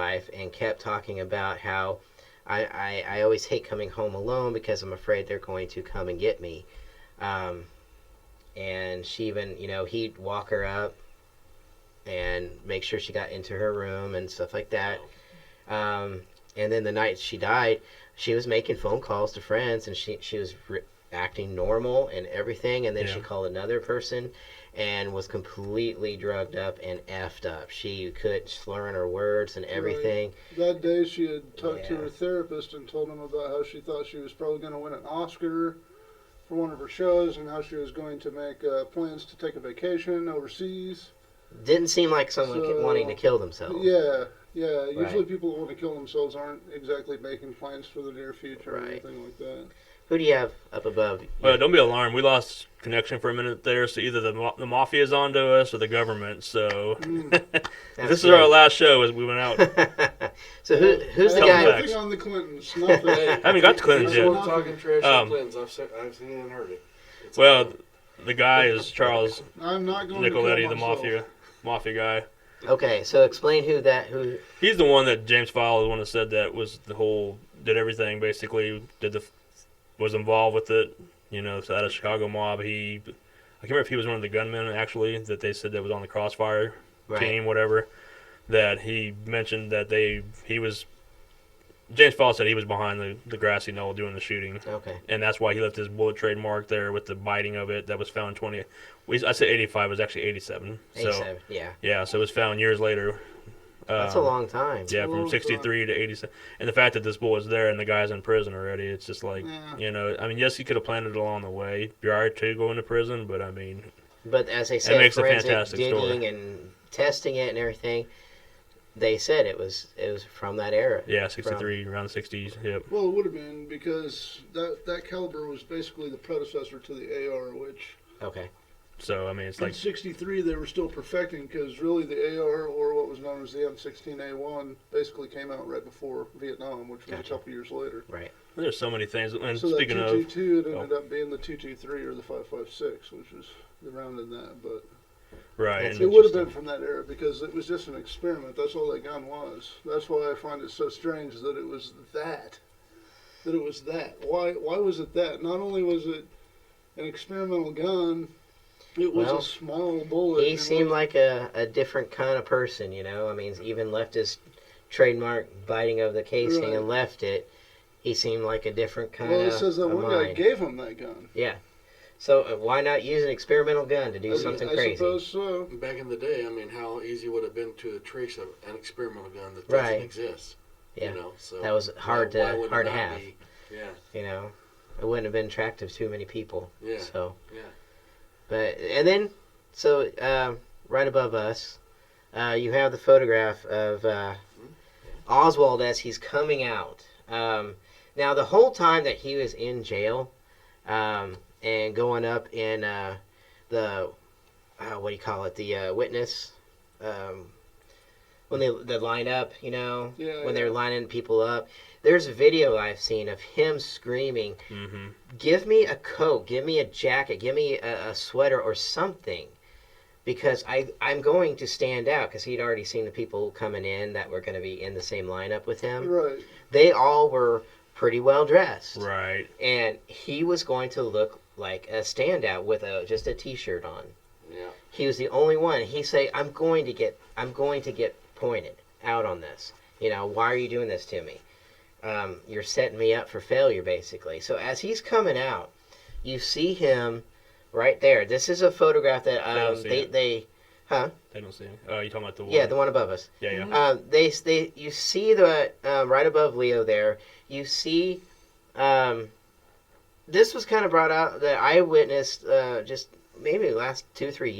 wife and kept talking about how I always hate coming home alone because I'm afraid they're going to come and get me. And she even, he'd walk her up and make sure she got into her room and stuff like that. And then the night she died, she was making phone calls to friends, and she was acting normal and everything. And then she called another person and was completely drugged up and effed up. She couldn't slur in her words and everything. Right. That day she had talked to her therapist and told him about how she thought she was probably going to win an Oscar for one of her shows and how she was going to make plans to take a vacation overseas. Didn't seem like someone wanting to kill themselves. Yeah. Usually people who want to kill themselves aren't exactly making plans for the near future or anything like that. Who do you have up above? Well, don't be alarmed. We lost connection for a minute there, so either the mafia is onto us or the government. So this is our last show as we went out. So who's the guy? Nothing on the Clintons. Nothing. I haven't got the Clintons yet. Talking trash on Clintons. I've seen it and heard it. Well, the guy is Charles I'm not going Nicoletti, to the mafia guy. Okay, so explain who. He's the one that James Fowler, the one that said that was did everything basically, was involved with it. So out of Chicago mob, I can't remember if he was one of the gunmen actually that they said that was on the Crossfire team, whatever. That he mentioned that James Fowler said he was behind the grassy knoll doing the shooting. Okay. And that's why he left his bullet trademark there with the biting of it that was found I said 85, it was actually 87. 87, yeah. Yeah, so it was found years later. That's a long time. Yeah, from 63 to 87. And the fact that this bullet's there and the guy's in prison already, it's just like, yes, he could have planted it along the way prior to going to prison, but I mean... But as they said, it makes a forensic fantastic digging story. and testing it and everything, they said it was from that era. Yeah, 63, around the 60s, yep. Well, it would have been because that caliber was basically the predecessor to the AR, which... Okay. So, I mean, it's like... In 63, they were still perfecting because really the AR, or what was known as the M16A1, basically came out right before Vietnam, which was a couple years later. Right. There's so many things. And so speaking that 222, it ended up being the 223 or the 556, which was around in that, but... Right. It would have been from that era because it was just an experiment. That's all that gun was. That's why I find it so strange that it was that. That it was that. Why was it that? Not only was it an experimental gun, it was a small bullet. He seemed like a different kind of person, I mean, he even left his trademark biting of the casing and left it. He seemed like a different kind of... Well, it says that one guy gave him that gun. Yeah. So why not use an experimental gun to do something crazy? I suppose so. Back in the day, I mean, how easy would it have been to trace an experimental gun that doesn't exist? Yeah. So that was hard to have. Yeah. It wouldn't have been attractive to too many people. Yeah. So. Yeah. But right above us, you have the photograph of Oswald as he's coming out. Now the whole time that he was in jail. And going up in the what do you call it? The witness when they line up, when they're lining people up. There's a video I've seen of him screaming, "Give me a coat, give me a jacket, give me a sweater or something, because I'm going to stand out." Because he'd already seen the people coming in that were going to be in the same lineup with him. Right. They all were pretty well dressed. Right. And he was going to look like a standout with just a T-shirt on. Yeah. He was the only one. He said, "I'm going to get pointed out on this. Why are you doing this to me? You're setting me up for failure, basically." So as he's coming out, you see him right there. This is a photograph that they don't see him. Oh, you talking about the one? Yeah, the one above us. Yeah. You see the right above Leo there. You see. This was kind of brought out that I witnessed just maybe the last 2-3 years.